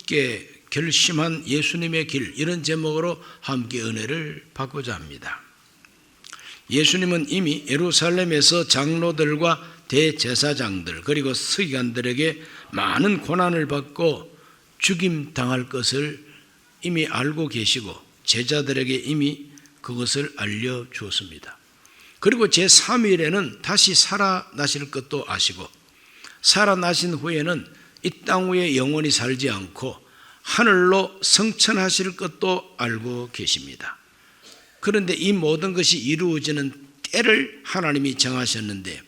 굳게 결심한 예수님의 길, 이런 제목으로 함께 은혜를 받고자 합니다. 예수님은 이미 예루살렘에서 장로들과 대제사장들 그리고 서기관들에게 많은 고난을 받고 죽임당할 것을 이미 알고 계시고 제자들에게 이미 그것을 알려주었습니다. 그리고 제3일에는 다시 살아나실 것도 아시고 살아나신 후에는 이 땅 위에 영원히 살지 않고 하늘로 승천하실 것도 알고 계십니다. 그런데 이 모든 것이 이루어지는 때를 하나님이 정하셨는데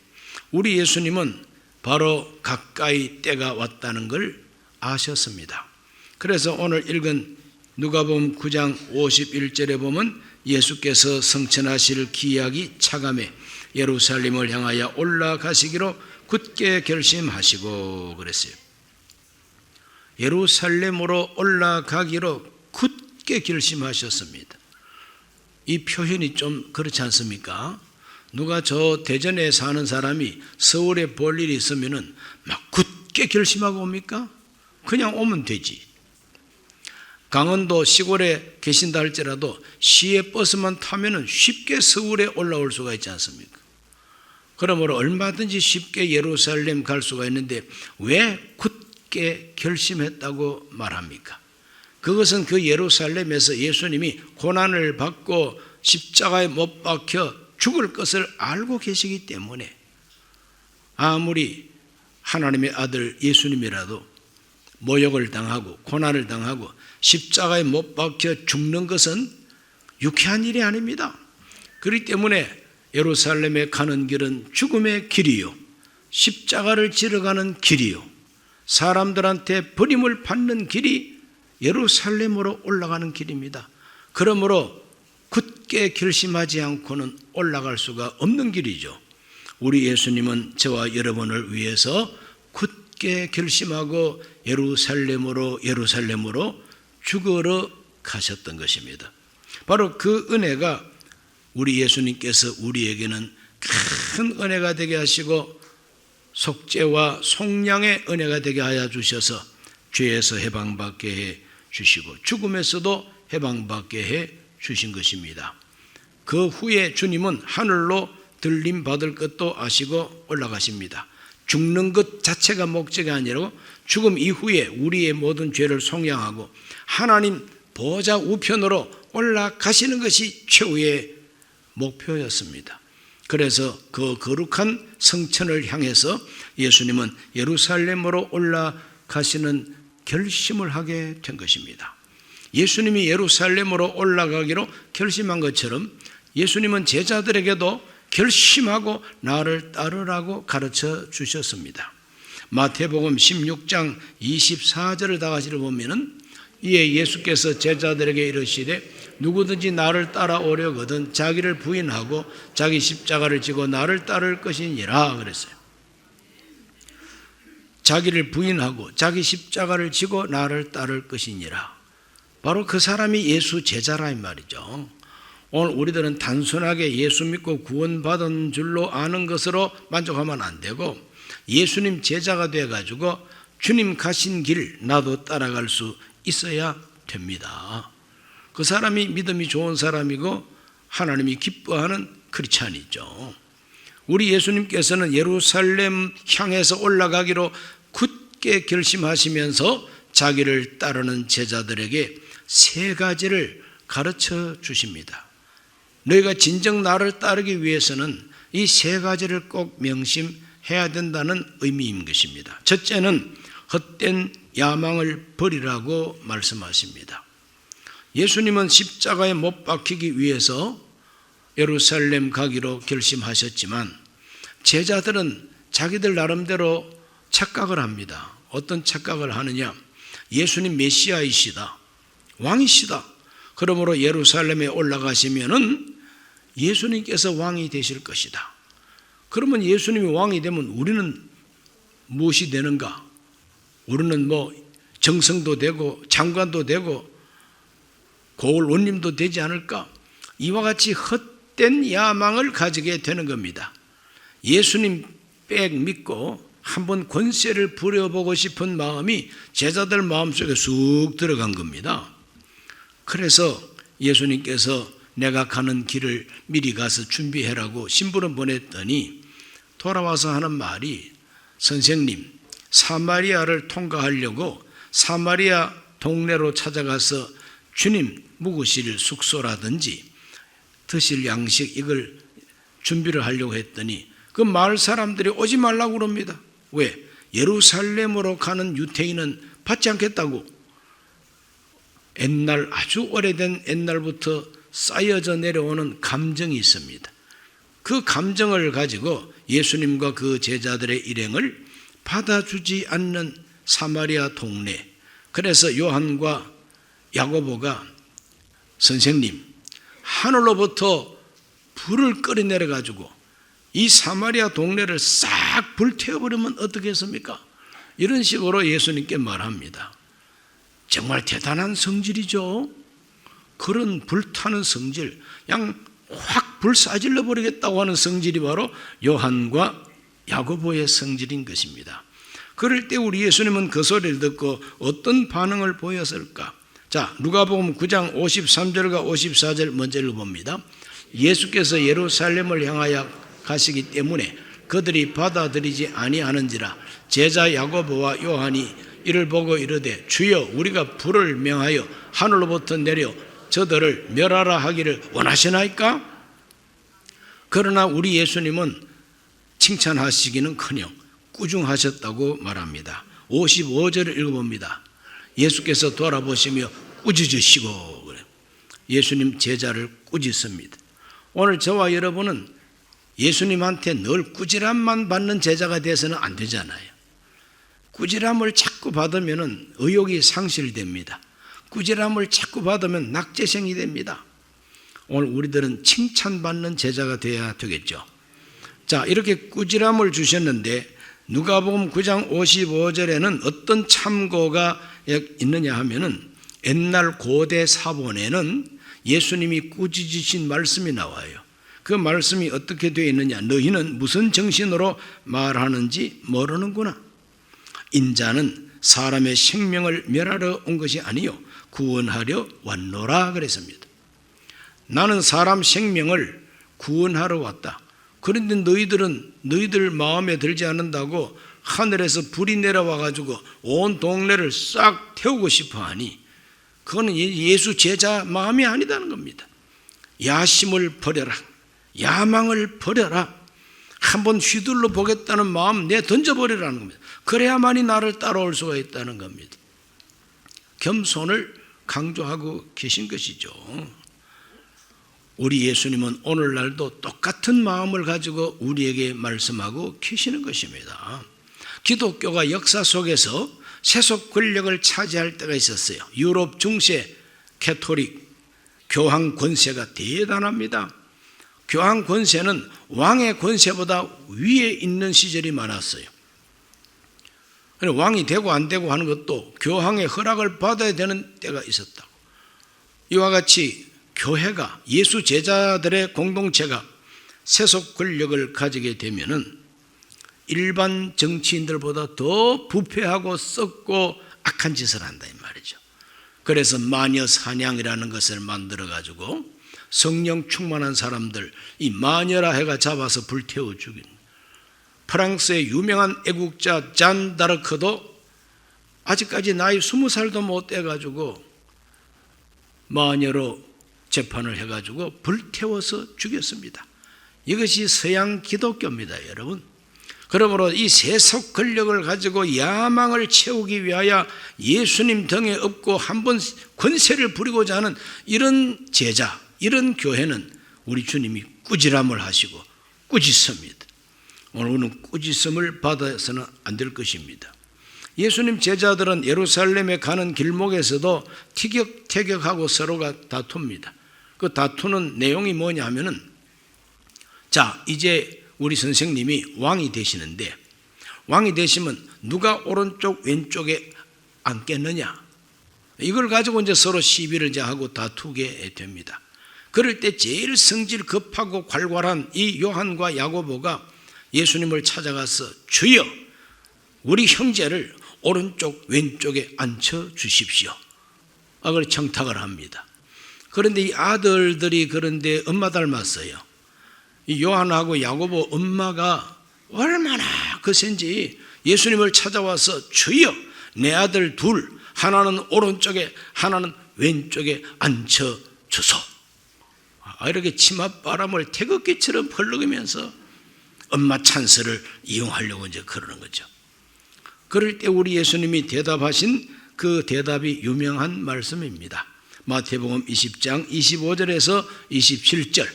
우리 예수님은 바로 가까이 때가 왔다는 걸 아셨습니다. 그래서 오늘 읽은 누가복음 9장 51절에 보면 예수께서 승천하실 기약이 차감해 예루살렘을 향하여 올라가시기로 굳게 결심하시고 그랬어요. 예루살렘으로 올라가기로 굳게 결심하셨습니다. 이 표현이 좀 그렇지 않습니까? 누가 저 대전에 사는 사람이 서울에 볼 일이 있으면은 막 굳게 결심하고 옵니까? 그냥 오면 되지. 강원도 시골에 계신다 할지라도 시외 버스만 타면은 쉽게 서울에 올라올 수가 있지 않습니까? 그러므로 얼마든지 쉽게 예루살렘 갈 수가 있는데 왜 굳게 결심했다고 말합니까? 그것은 그 예루살렘에서 예수님이 고난을 받고 십자가에 못 박혀 죽을 것을 알고 계시기 때문에 아무리 하나님의 아들 예수님이라도 모욕을 당하고 고난을 당하고 십자가에 못 박혀 죽는 것은 유쾌한 일이 아닙니다. 그렇기 때문에 예루살렘에 가는 길은 죽음의 길이요 십자가를 지러 가는 길이요 사람들한테 버림을 받는 길이 예루살렘으로 올라가는 길입니다. 그러므로 굳게 결심하지 않고는 올라갈 수가 없는 길이죠. 우리 예수님은 저와 여러분을 위해서 굳게 결심하고 예루살렘으로 죽으러 가셨던 것입니다. 바로 그 은혜가 우리 예수님께서 우리에게는 큰 은혜가 되게 하시고 속죄와 속량의 은혜가 되게 하여 주셔서 죄에서 해방받게 해 주시고 죽음에서도 해방받게 해 주신 것입니다. 그 후에 주님은 하늘로 들림 받을 것도 아시고 올라가십니다. 죽는 것 자체가 목적이 아니라 죽음 이후에 우리의 모든 죄를 속량하고 하나님 보좌 우편으로 올라가시는 것이 최후의 목표였습니다. 그래서 그 거룩한 성천을 향해서 예수님은 예루살렘으로 올라가시는 결심을 하게 된 것입니다. 예수님이 예루살렘으로 올라가기로 결심한 것처럼 예수님은 제자들에게도 결심하고 나를 따르라고 가르쳐 주셨습니다. 마태복음 16장 24절을 다 같이 보면은 이에 예수께서 제자들에게 이르시되 누구든지 나를 따라오려거든 자기를 부인하고 자기 십자가를 지고 나를 따를 것이니라 그랬어요. 자기를 부인하고 자기 십자가를 지고 나를 따를 것이니라. 바로 그 사람이 예수 제자라 이 말이죠. 오늘 우리들은 단순하게 예수 믿고 구원받은 줄로 아는 것으로 만족하면 안 되고 예수님 제자가 돼가지고 주님 가신 길 나도 따라갈 수 있어야 됩니다. 그 사람이 믿음이 좋은 사람이고 하나님이 기뻐하는 크리스찬이죠. 우리 예수님께서는 예루살렘 향해서 올라가기로 굳게 결심하시면서 자기를 따르는 제자들에게 세 가지를 가르쳐 주십니다. 너희가 진정 나를 따르기 위해서는 이 세 가지를 꼭 명심해야 된다는 의미인 것입니다. 첫째는 헛된 야망을 버리라고 말씀하십니다. 예수님은 십자가에 못 박히기 위해서 예루살렘 가기로 결심하셨지만 제자들은 자기들 나름대로 착각을 합니다. 어떤 착각을 하느냐? 예수님 메시아이시다, 왕이시다. 그러므로 예루살렘에 올라가시면은 예수님께서 왕이 되실 것이다. 그러면 예수님이 왕이 되면 우리는 무엇이 되는가? 우리는 정성도 되고 장관도 되고 고을 원님도 되지 않을까? 이와 같이 헛된 야망을 가지게 되는 겁니다. 예수님 빽 믿고 한번 권세를 부려보고 싶은 마음이 제자들 마음속에 쑥 들어간 겁니다. 그래서 예수님께서 내가 가는 길을 미리 가서 준비해라고 신부를 보냈더니 돌아와서 하는 말이, 선생님, 사마리아를 통과하려고 사마리아 동네로 찾아가서 주님 묵으실 숙소라든지 드실 양식 이걸 준비를 하려고 했더니 그 마을 사람들이 오지 말라고 그럽니다. 왜? 예루살렘으로 가는 유태인은 받지 않겠다고. 옛날 아주 오래된 옛날부터 쌓여져 내려오는 감정이 있습니다. 그 감정을 가지고 예수님과 그 제자들의 일행을 받아주지 않는 사마리아 동네. 그래서 요한과 야고보가 선생님, 하늘로부터 불을 끓여 내려 가지고 이 사마리아 동네를 싹 불태워버리면 어떻겠습니까? 이런 식으로 예수님께 말합니다. 정말 대단한 성질이죠. 그런 불타는 성질, 그냥 확 불사질러 버리겠다고 하는 성질이 바로 요한과 야고보의 성질인 것입니다. 그럴 때 우리 예수님은 그 소리를 듣고 어떤 반응을 보였을까? 자, 누가복음 9장 53절과 54절 먼저 읽어봅니다. 예수께서 예루살렘을 향하여 가시기 때문에 그들이 받아들이지 아니하는지라. 제자 야고보와 요한이 이를 보고 이르되 주여, 우리가 불을 명하여 하늘로부터 내려 저들을 멸하라 하기를 원하시나이까? 그러나 우리 예수님은 칭찬하시기는커녕 꾸중하셨다고 말합니다. 55절을 읽어봅니다. 예수께서 돌아보시며 꾸짖으시고, 예수님 제자를 꾸짖습니다. 오늘 저와 여러분은 예수님한테 늘 꾸지람만 받는 제자가 돼서는 안 되잖아요. 꾸지람을 자꾸 받으면 의욕이 상실됩니다. 꾸지람을 자꾸 받으면 낙제생이 됩니다. 오늘 우리들은 칭찬받는 제자가 되어야 되겠죠. 자, 이렇게 꾸지람을 주셨는데 누가복음 9장 55절에는 어떤 참고가 있느냐 하면은 옛날 고대 사본에는 예수님이 꾸짖으신 말씀이 나와요. 그 말씀이 어떻게 되어 있느냐? 너희는 무슨 정신으로 말하는지 모르는구나. 인자는 사람의 생명을 멸하러 온 것이 아니요 구원하려 왔노라 그랬습니다. 나는 사람 생명을 구원하러 왔다. 그런데 너희들은 너희들 마음에 들지 않는다고 하늘에서 불이 내려와 가지고 온 동네를 싹 태우고 싶어 하니 그거는 예수 제자 마음이 아니다는 겁니다. 야심을 버려라. 야망을 버려라. 한번 휘둘러 보겠다는 마음 내 던져버리라는 겁니다. 그래야만이 나를 따라올 수가 있다는 겁니다. 겸손을 강조하고 계신 것이죠. 우리 예수님은 오늘날도 똑같은 마음을 가지고 우리에게 말씀하고 계시는 것입니다. 기독교가 역사 속에서 세속 권력을 차지할 때가 있었어요. 유럽 중세 캐토릭 교황 권세가 대단합니다. 교황 권세는 왕의 권세보다 위에 있는 시절이 많았어요. 왕이 되고 안 되고 하는 것도 교황의 허락을 받아야 되는 때가 있었다고. 이와 같이 교회가, 예수 제자들의 공동체가 세속 권력을 가지게 되면은 일반 정치인들보다 더 부패하고 썩고 악한 짓을 한다 이 말이죠. 그래서 마녀 사냥이라는 것을 만들어 가지고 성령 충만한 사람들, 이 마녀라 해가 잡아서 불태워 죽인. 프랑스의 유명한 애국자 잔 다르크도 아직까지 나이 20살도 못 돼가지고 마녀로 재판을 해가지고 불태워서 죽였습니다. 이것이 서양 기독교입니다, 여러분. 그러므로 이 세속 권력을 가지고 야망을 채우기 위하여 예수님 등에 업고 한번 권세를 부리고자 하는 이런 제자, 이런 교회는 우리 주님이 꾸지람을 하시고 꾸짖습니다. 오늘은 꾸짖음을 받아서는 안 될 것입니다. 예수님 제자들은 예루살렘에 가는 길목에서도 티격태격하고 서로가 다툽니다. 그 다투는 내용이 뭐냐 하면은, 자, 이제 우리 선생님이 왕이 되시는데 왕이 되시면 누가 오른쪽 왼쪽에 앉겠느냐, 이걸 가지고 이제 서로 시비를 하고 다투게 됩니다. 그럴 때 제일 성질 급하고 괄괄한 이 요한과 야고보가 예수님을 찾아가서 주여, 우리 형제를 오른쪽 왼쪽에 앉혀 주십시오. 그걸 청탁을 합니다. 그런데 이 아들들이 그런데 엄마 닮았어요. 이 요한하고 야고보 엄마가 얼마나 거센지 예수님을 찾아와서 주여 내 아들 둘, 하나는 오른쪽에 하나는 왼쪽에 앉혀 주소. 이렇게 치맛바람을 태극기처럼 펄럭이면서 엄마 찬스를 이용하려고 이제 그러는 거죠. 그럴 때 우리 예수님이 대답하신 그 대답이 유명한 말씀입니다. 마태복음 20장 25절에서 27절,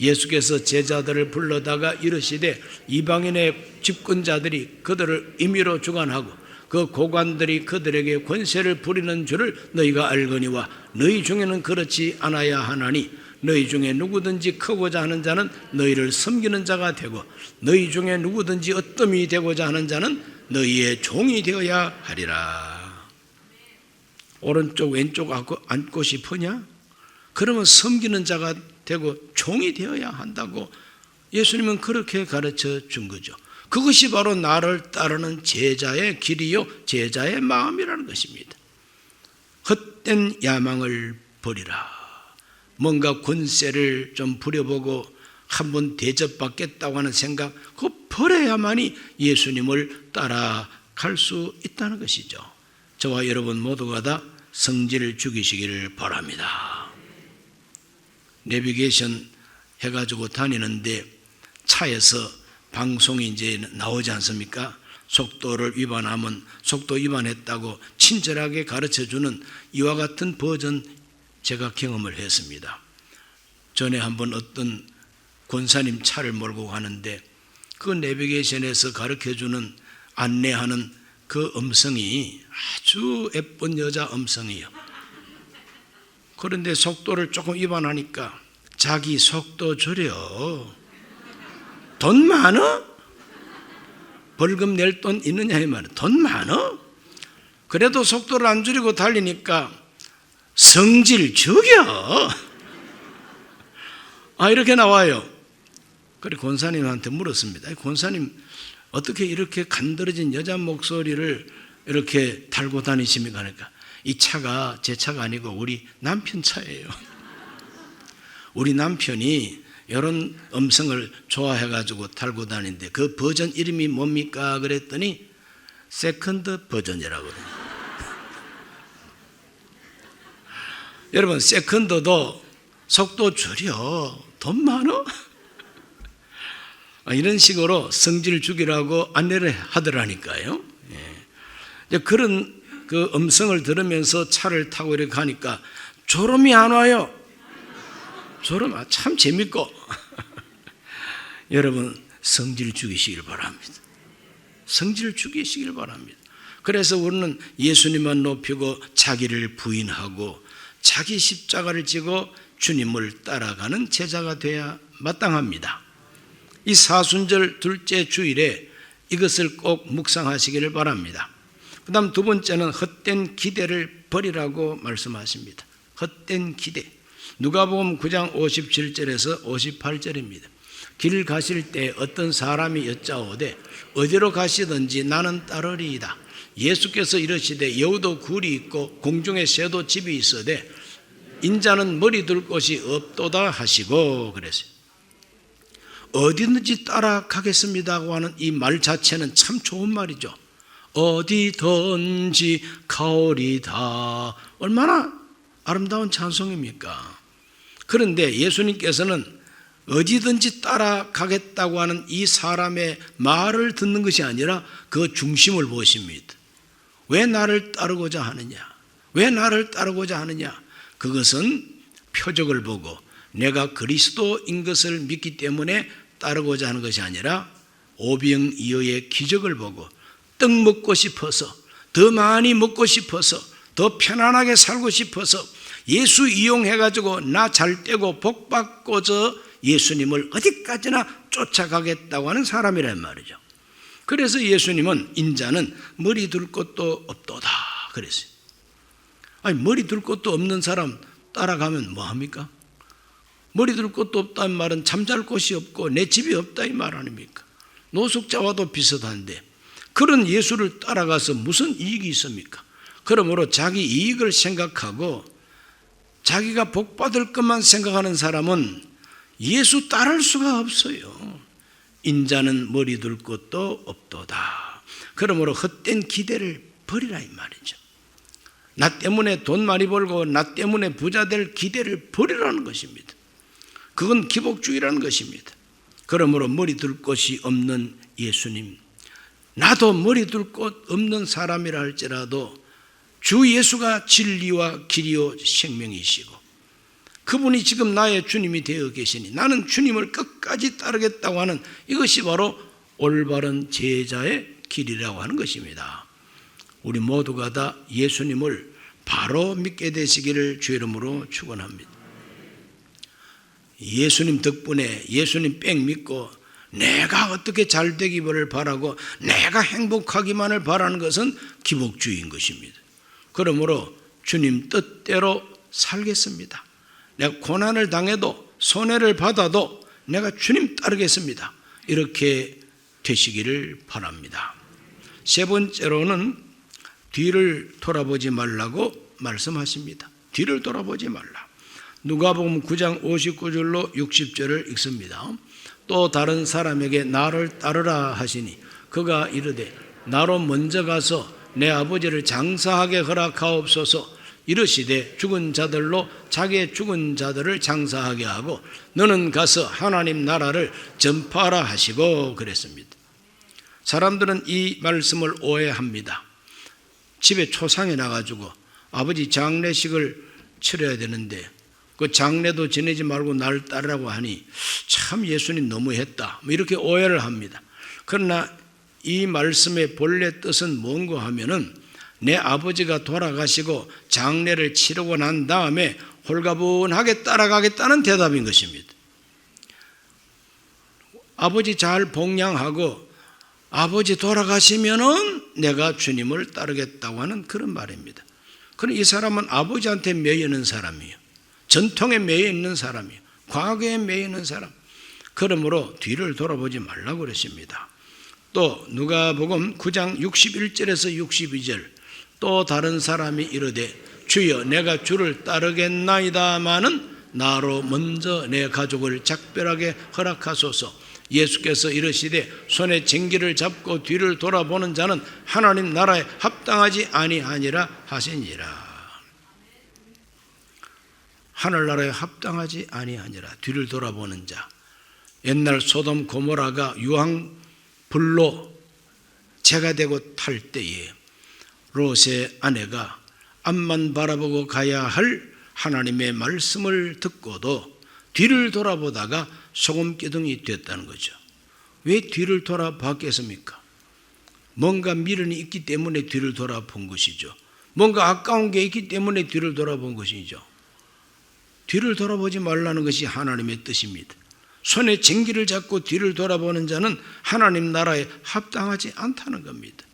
예수께서 제자들을 불러다가 이르시되 이방인의 집권자들이 그들을 임의로 주관하고 그 고관들이 그들에게 권세를 부리는 줄을 너희가 알거니와 너희 중에는 그렇지 않아야 하나니 너희 중에 누구든지 크고자 하는 자는 너희를 섬기는 자가 되고 너희 중에 누구든지 어뜸이 되고자 하는 자는 너희의 종이 되어야 하리라. 오른쪽 왼쪽 앉고 싶으냐? 그러면 섬기는 자가 되고 종이 되어야 한다고 예수님은 그렇게 가르쳐 준 거죠. 그것이 바로 나를 따르는 제자의 길이요 제자의 마음이라는 것입니다. 헛된 야망을 버리라. 뭔가 권세를 좀 부려보고 한번 대접받겠다고 하는 생각, 그거 버려야만이 예수님을 따라갈 수 있다는 것이죠. 저와 여러분 모두가 다 성질을 죽이시기를 바랍니다. 내비게이션 해가지고 다니는데 차에서 방송이 이제 나오지 않습니까? 속도를 위반하면 속도 위반했다고 친절하게 가르쳐주는 이와 같은 버전 제가 경험을 했습니다. 전에 한번 어떤 권사님 차를 몰고 가는데 그 내비게이션에서 가르쳐주는 안내하는 그 음성이 아주 예쁜 여자 음성이에요. 그런데 속도를 조금 위반하니까 자기 속도 줄여. 돈 많어? 벌금 낼 돈 있느냐 이 말이야. 돈 많어? 그래도 속도를 안 줄이고 달리니까 성질 죽여. 이렇게 나와요. 그래 권사님한테 물었습니다. 권사님 어떻게 이렇게 간드러진 여자 목소리를 이렇게 달고 다니십니까? 그러니까 이 차가 제 차가 아니고 우리 남편 차예요. 우리 남편이 이런 음성을 좋아해가지고 달고 다니는데 그 버전 이름이 뭡니까? 그랬더니 세컨드 버전이라고 그래요. 여러분 세컨드도 속도 줄여. 돈 많어? 이런 식으로 성질 죽이라고 안내를 하더라니까요. 그런 그 음성을 들으면서 차를 타고 이렇게 가니까 졸음이 안 와요. 졸음 참 재밌고. 여러분 성질 죽이시길 바랍니다. 성질 죽이시길 바랍니다. 그래서 우리는 예수님만 높이고 자기를 부인하고 자기 십자가를 지고 주님을 따라가는 제자가 되어야 마땅합니다. 이 사순절 둘째 주일에 이것을 꼭 묵상하시기를 바랍니다. 그 다음 두 번째는 헛된 기대를 버리라고 말씀하십니다. 헛된 기대. 누가복음 9장 57절에서 58절입니다. 길 가실 때 어떤 사람이 여짜오되 어디로 가시든지 나는 따르리이다. 예수께서 이르시되 여우도 굴이 있고 공중에 새도 집이 있으되 인자는 머리 둘 곳이 없도다 하시고 그랬어요. 어디든지 따라가겠습니다고 하는 이 말 자체는 참 좋은 말이죠. 어디든지 가오리다. 얼마나 아름다운 찬송입니까? 그런데 예수님께서는 어디든지 따라가겠다고 하는 이 사람의 말을 듣는 것이 아니라 그 중심을 보십니다. 왜 나를 따르고자 하느냐? 왜 나를 따르고자 하느냐? 그것은 표적을 보고 내가 그리스도인 것을 믿기 때문에 따르고자 하는 것이 아니라 오병이어의 기적을 보고 떡 먹고 싶어서, 더 많이 먹고 싶어서, 더 편안하게 살고 싶어서 예수 이용해가지고 나 잘 되고 복 받고서 예수님을 어디까지나 쫓아가겠다고 하는 사람이란 말이죠. 그래서 예수님은 인자는 머리 둘 곳도 없도다 그랬어요. 머리 둘 곳도 없는 사람 따라가면 뭐합니까? 머리 둘 곳도 없다는 말은 잠잘 곳이 없고 내 집이 없다 이 말 아닙니까? 노숙자와도 비슷한데 그런 예수를 따라가서 무슨 이익이 있습니까? 그러므로 자기 이익을 생각하고 자기가 복받을 것만 생각하는 사람은 예수 따를 수가 없어요. 인자는 머리 둘 곳도 없도다. 그러므로 헛된 기대를 버리라 이 말이죠. 나 때문에 돈 많이 벌고 나 때문에 부자 될 기대를 버리라는 것입니다. 그건 기복주의라는 것입니다. 그러므로 머리 둘 곳이 없는 예수님, 나도 머리 둘 곳 없는 사람이라 할지라도 주 예수가 진리와 길이요 생명이시고 그분이 지금 나의 주님이 되어 계시니 나는 주님을 끝까지 따르겠다고 하는 이것이 바로 올바른 제자의 길이라고 하는 것입니다. 우리 모두가 다 예수님을 바로 믿게 되시기를 주의 이름으로 축원합니다. 예수님 덕분에 예수님 뺑 믿고 내가 어떻게 잘 되기를 바라고 내가 행복하기만을 바라는 것은 기복주의인 것입니다. 그러므로 주님 뜻대로 살겠습니다. 내가 고난을 당해도 손해를 받아도 내가 주님 따르겠습니다. 이렇게 되시기를 바랍니다. 세 번째로는 뒤를 돌아보지 말라고 말씀하십니다. 뒤를 돌아보지 말라. 누가복음 9장 59절로 60절을 읽습니다. 또 다른 사람에게 나를 따르라 하시니 그가 이르되 나로 먼저 가서 내 아버지를 장사하게 허락하옵소서. 이르시되 죽은 자들로 자기의 죽은 자들을 장사하게 하고 너는 가서 하나님 나라를 전파하라 하시고 그랬습니다. 사람들은 이 말씀을 오해합니다. 집에 초상이 나가지고 아버지 장례식을 치러야 되는데 그 장례도 지내지 말고 나를 따르라고 하니 참 예수님 너무했다, 이렇게 오해를 합니다. 그러나 이 말씀의 본래 뜻은 뭔가 하면은 내 아버지가 돌아가시고 장례를 치르고 난 다음에 홀가분하게 따라가겠다는 대답인 것입니다. 아버지 잘 복양하고 아버지 돌아가시면은 내가 주님을 따르겠다고 하는 그런 말입니다. 그럼 이 사람은 아버지한테 매여 있는 사람이에요. 전통에 매여 있는 사람이에요. 과거에 매여 있는 사람. 그러므로 뒤를 돌아보지 말라고 그러십니다. 또 누가복음 9장 61절에서 62절 또 다른 사람이 이르되 주여 내가 주를 따르겠나이다마는 나로 먼저 내 가족을 작별하게 허락하소서. 예수께서 이르시되 손에 쟁기를 잡고 뒤를 돌아보는 자는 하나님 나라에 합당하지 아니하니라 하시니라. 하늘나라에 합당하지 아니하니라. 뒤를 돌아보는 자. 옛날 소돔 고모라가 유황불로 재가 되고 탈 때에 롯의 아내가 앞만 바라보고 가야 할 하나님의 말씀을 듣고도 뒤를 돌아보다가 소금기둥이 됐다는 거죠. 왜 뒤를 돌아봤겠습니까? 뭔가 미련이 있기 때문에 뒤를 돌아본 것이죠. 뭔가 아까운 게 있기 때문에 뒤를 돌아본 것이죠. 뒤를 돌아보지 말라는 것이 하나님의 뜻입니다. 손에 쟁기를 잡고 뒤를 돌아보는 자는 하나님 나라에 합당하지 않다는 겁니다.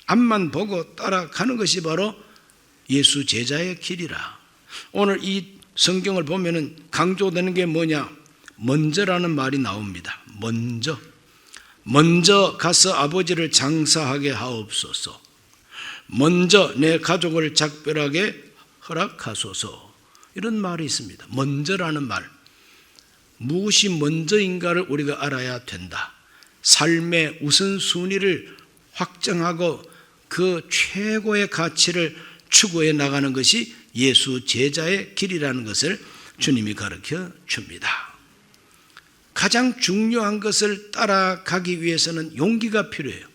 앞만 보고 따라가는 것이 바로 예수 제자의 길이라. 오늘 이 성경을 보면은 강조되는 게 뭐냐? 먼저라는 말이 나옵니다. 먼저 가서 아버지를 장사하게 하옵소서. 먼저 내 가족을 작별하게 허락하소서. 이런 말이 있습니다. 먼저라는 말. 무엇이 먼저인가를 우리가 알아야 된다. 삶의 우선순위를 확정하고 그 최고의 가치를 추구해 나가는 것이 예수 제자의 길이라는 것을 주님이 가르쳐 줍니다. 가장 중요한 것을 따라가기 위해서는 용기가 필요해요.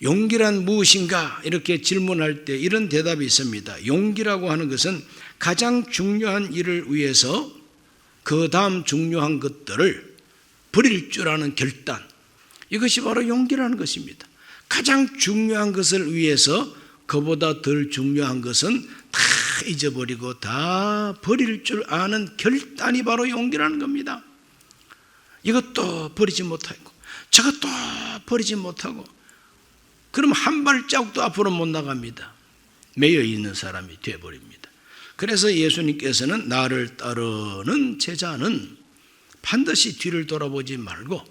용기란 무엇인가? 이렇게 질문할 때 이런 대답이 있습니다. 용기라고 하는 것은 가장 중요한 일을 위해서 그 다음 중요한 것들을 버릴 줄 아는 결단, 이것이 바로 용기라는 것입니다. 가장 중요한 것을 위해서 그보다 덜 중요한 것은 다 잊어버리고 다 버릴 줄 아는 결단이 바로 용기라는 겁니다. 이것도 버리지 못하고 저것도 버리지 못하고 그럼 한 발자국도 앞으로 못 나갑니다. 매여 있는 사람이 되어버립니다. 그래서 예수님께서는 나를 따르는 제자는 반드시 뒤를 돌아보지 말고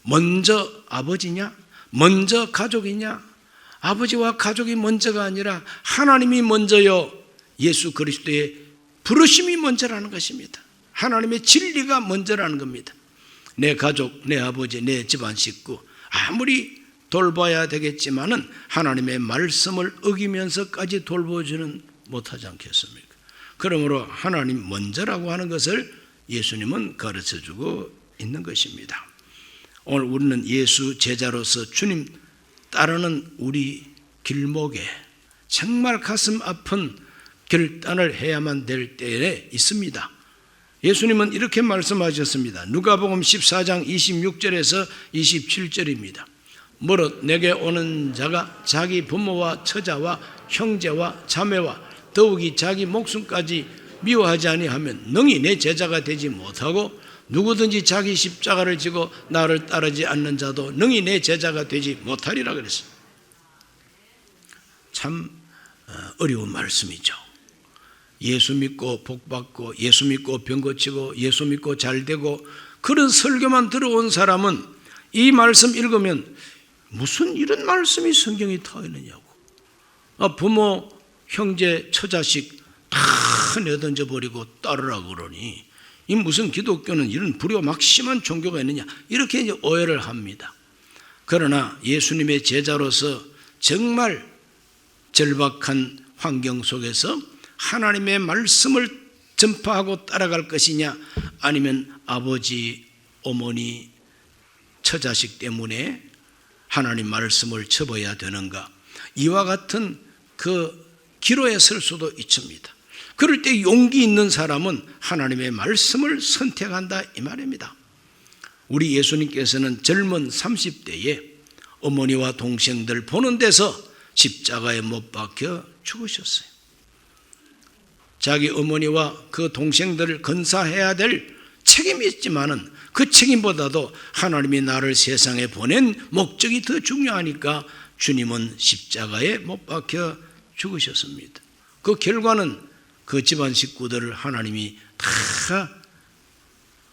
먼저 아버지냐, 먼저 가족이냐? 아버지와 가족이 먼저가 아니라 하나님이 먼저요. 예수 그리스도의 부르심이 먼저라는 것입니다. 하나님의 진리가 먼저라는 겁니다. 내 가족, 내 아버지, 내 집안 식구 아무리 돌봐야 되겠지만은 하나님의 말씀을 어기면서까지 돌보지는 못하지 않겠습니까? 그러므로 하나님 먼저라고 하는 것을 예수님은 가르쳐주고 있는 것입니다. 오늘 우리는 예수 제자로서 주님 따르는 우리 길목에 정말 가슴 아픈 결단을 해야만 될 때에 있습니다. 예수님은 이렇게 말씀하셨습니다. 누가복음 14장 26절에서 27절입니다. 무릇 내게 오는 자가 자기 부모와 처자와 형제와 자매와 더욱이 자기 목숨까지 미워하지 아니하면 능히 내 제자가 되지 못하고 누구든지 자기 십자가를 지고 나를 따르지 않는 자도 능히 내 제자가 되지 못하리라 그랬어요. 참 어려운 말씀이죠. 예수 믿고 복받고 예수 믿고 병 고치고 예수 믿고 잘되고 그런 설교만 들어온 사람은 이 말씀 읽으면 무슨 이런 말씀이 성경에 다 있느냐고. 부모, 형제, 처자식 다 내던져 버리고 따르라 그러니 이 무슨 기독교는 이런 불효막심한 종교가 있느냐 이렇게 이제 오해를 합니다. 그러나 예수님의 제자로서 정말 절박한 환경 속에서 하나님의 말씀을 전파하고 따라갈 것이냐 아니면 아버지, 어머니, 처자식 때문에 하나님 말씀을 접어야 되는가 이와 같은 그 기로에 설 수도 있습니다. 그럴 때 용기 있는 사람은 하나님의 말씀을 선택한다 이 말입니다. 우리 예수님께서는 젊은 30대에 어머니와 동생들 보는 데서 십자가에 못 박혀 죽으셨어요. 자기 어머니와 그 동생들을 건사해야 될 책임이 있지만은 그 책임보다도 하나님이 나를 세상에 보낸 목적이 더 중요하니까 주님은 십자가에 못 박혀 죽으셨습니다. 그 결과는 그 집안 식구들을 하나님이 다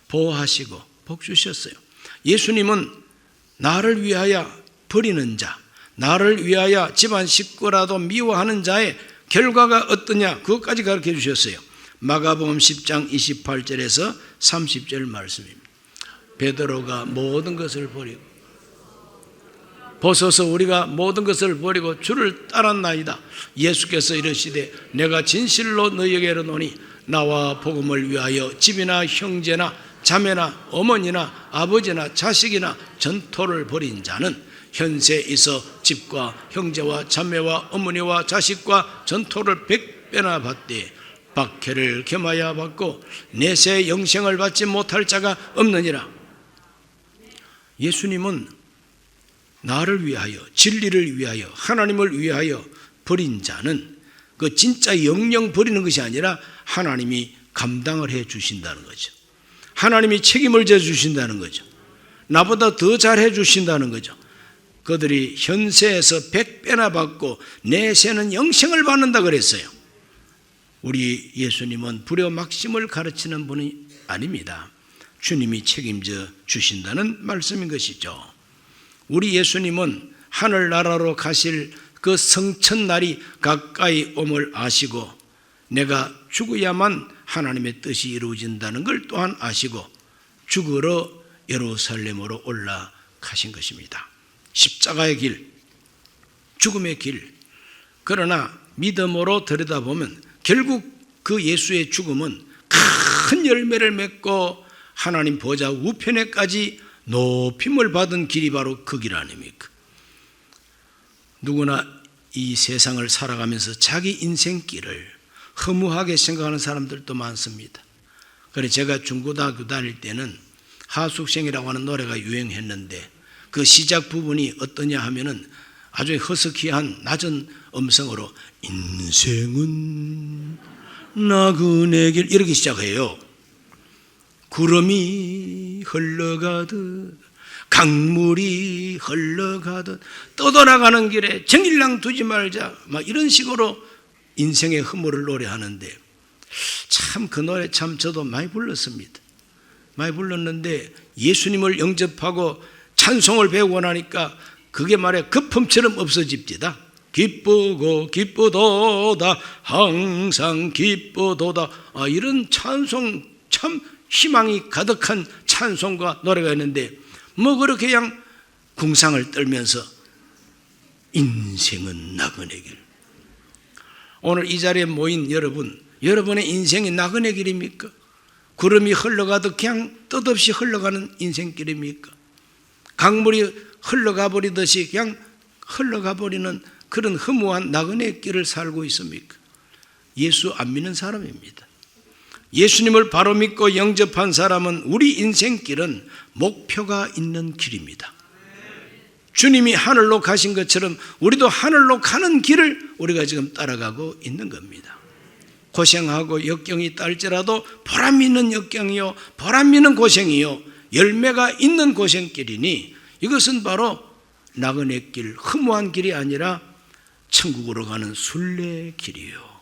보호하시고 복 주셨어요. 예수님은 나를 위하여 버리는 자, 나를 위하여 집안 식구라도 미워하는 자의 결과가 어떠냐 그것까지 가르쳐 주셨어요. 마가복음 10장 28절에서 30절 말씀입니다. 베드로가 모든 것을 버리고 보소서 우리가 모든 것을 버리고 주를 따랐나이다. 예수께서 이르시되 내가 진실로 너희에게 이르노니 나와 복음을 위하여 집이나 형제나 자매나 어머니나 아버지나 자식이나 전토를 벌인 자는 현세에 있어 집과 형제와 자매와 어머니와 자식과 전토를 100배나 받되 박해를 겸하여 받고 내세 영생을 받지 못할 자가 없느니라. 예수님은 나를 위하여 진리를 위하여 하나님을 위하여 버린 자는 그 진짜 영영 버리는 것이 아니라 하나님이 감당을 해 주신다는 거죠. 하나님이 책임을 져 주신다는 거죠. 나보다 더 잘해 주신다는 거죠. 그들이 현세에서 100배나 받고 내세는 영생을 받는다 그랬어요. 우리 예수님은 불효막심을 가르치는 분이 아닙니다. 주님이 책임져 주신다는 말씀인 것이죠. 우리 예수님은 하늘나라로 가실 그 성천날이 가까이 옴을 아시고 내가 죽어야만 하나님의 뜻이 이루어진다는 걸 또한 아시고 죽으러 예루살렘으로 올라가신 것입니다. 십자가의 길, 죽음의 길. 그러나 믿음으로 들여다보면 결국 그 예수의 죽음은 큰 열매를 맺고 하나님 보좌 우편에까지 높임을 받은 길이 바로 그 길 아닙니까? 누구나 이 세상을 살아가면서 자기 인생길을 허무하게 생각하는 사람들도 많습니다. 그래서 제가 중고등학교 다닐 때는 하숙생이라고 하는 노래가 유행했는데 그 시작 부분이 어떠냐 하면은 아주 허스키한 낮은 음성으로 인생은 나그네 길 이렇게 시작해요. 구름이 흘러가듯 강물이 흘러가듯 떠돌아가는 길에 정일랑 두지 말자 막 이런 식으로 인생의 허물을 노래하는데 참 그 노래 참 저도 많이 불렀습니다. 많이 불렀는데 예수님을 영접하고 찬송을 배우고 나니까 그게 말해 거품처럼 없어집디다. 기쁘고 기쁘도다 항상 기쁘도다. 이런 찬송, 참 희망이 가득한 찬송과 노래가 있는데 뭐 그렇게 그냥 궁상을 떨면서 인생은 나그네 길. 오늘 이 자리에 모인 여러분, 여러분의 인생이 나그네 길입니까? 구름이 흘러가도 그냥 뜻없이 흘러가는 인생길입니까? 강물이 흘러가 버리듯이 그냥 흘러가 버리는 그런 허무한 나그네 길을 살고 있습니까? 예수 안 믿는 사람입니다. 예수님을 바로 믿고 영접한 사람은 우리 인생길은 목표가 있는 길입니다. 주님이 하늘로 가신 것처럼 우리도 하늘로 가는 길을 우리가 지금 따라가고 있는 겁니다. 고생하고 역경이 딸지라도 보람 있는 역경이요, 보람 있는 고생이요, 열매가 있는 고생길이니 이것은 바로 나그네 길, 허무한 길이 아니라 천국으로 가는 순례길이요,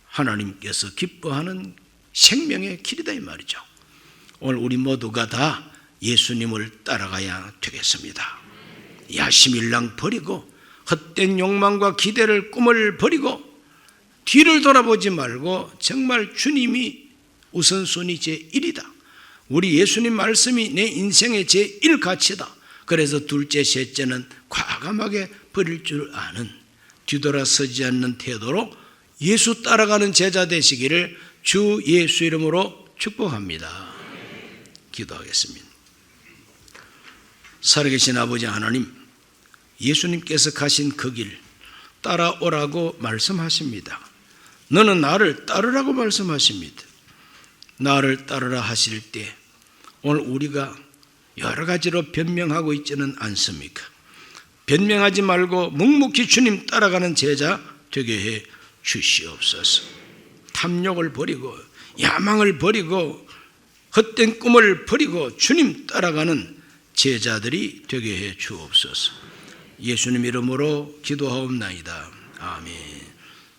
하나님께서 기뻐하는 생명의 길이다 이 말이죠. 오늘 우리 모두가 다 예수님을 따라가야 되겠습니다. 야심일랑 버리고 헛된 욕망과 기대를, 꿈을 버리고 뒤를 돌아보지 말고 정말 주님이 우선순위 제1이다. 우리 예수님 말씀이 내 인생의 제1가치다. 그래서 둘째, 셋째는 과감하게 버릴 줄 아는, 뒤돌아서지 않는 태도로 예수 따라가는 제자 되시기를 주 예수 이름으로 축복합니다. 기도하겠습니다. 살아계신 아버지 하나님, 예수님께서 가신 그 길 따라오라고 말씀하십니다. 너는 나를 따르라고 말씀하십니다. 나를 따르라 하실 때 오늘 우리가 여러 가지로 변명하고 있지는 않습니까? 변명하지 말고 묵묵히 주님 따라가는 제자 되게 해 주시옵소서. 탐욕을 버리고 야망을 버리고 헛된 꿈을 버리고 주님 따라가는 제자들이 되게 해 주옵소서. 예수님 이름으로 기도하옵나이다. 아멘.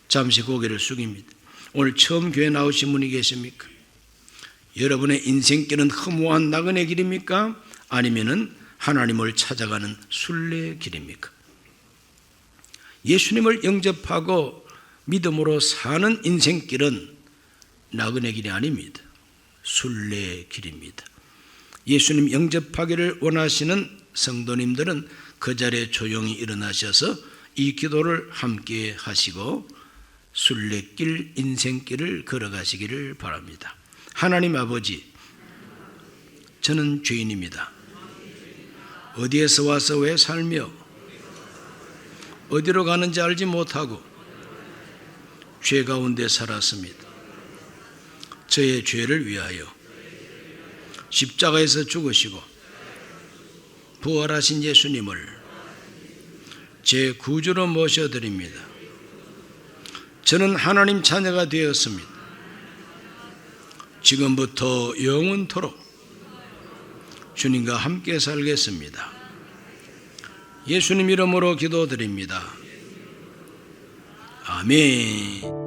잠시 고개를 숙입니다. 오늘 처음 교회 나오신 분이 계십니까? 여러분의 인생길은 허무한 나그네 길입니까? 아니면은 하나님을 찾아가는 순례길입니까? 예수님을 영접하고 믿음으로 사는 인생길은 나그네 길이 아닙니다. 순례길입니다. 예수님 영접하기를 원하시는 성도님들은 그 자리에 조용히 일어나셔서 이 기도를 함께 하시고 순례길, 인생길을 걸어가시기를 바랍니다. 하나님 아버지, 저는 죄인입니다. 어디에서 와서 왜 살며 어디로 가는지 알지 못하고 죄 가운데 살았습니다. 저의 죄를 위하여 십자가에서 죽으시고 부활하신 예수님을 제 구주로 모셔드립니다. 저는 하나님 자녀가 되었습니다. 지금부터 영원토록 주님과 함께 살겠습니다. 예수님 이름으로 기도드립니다. 아멘.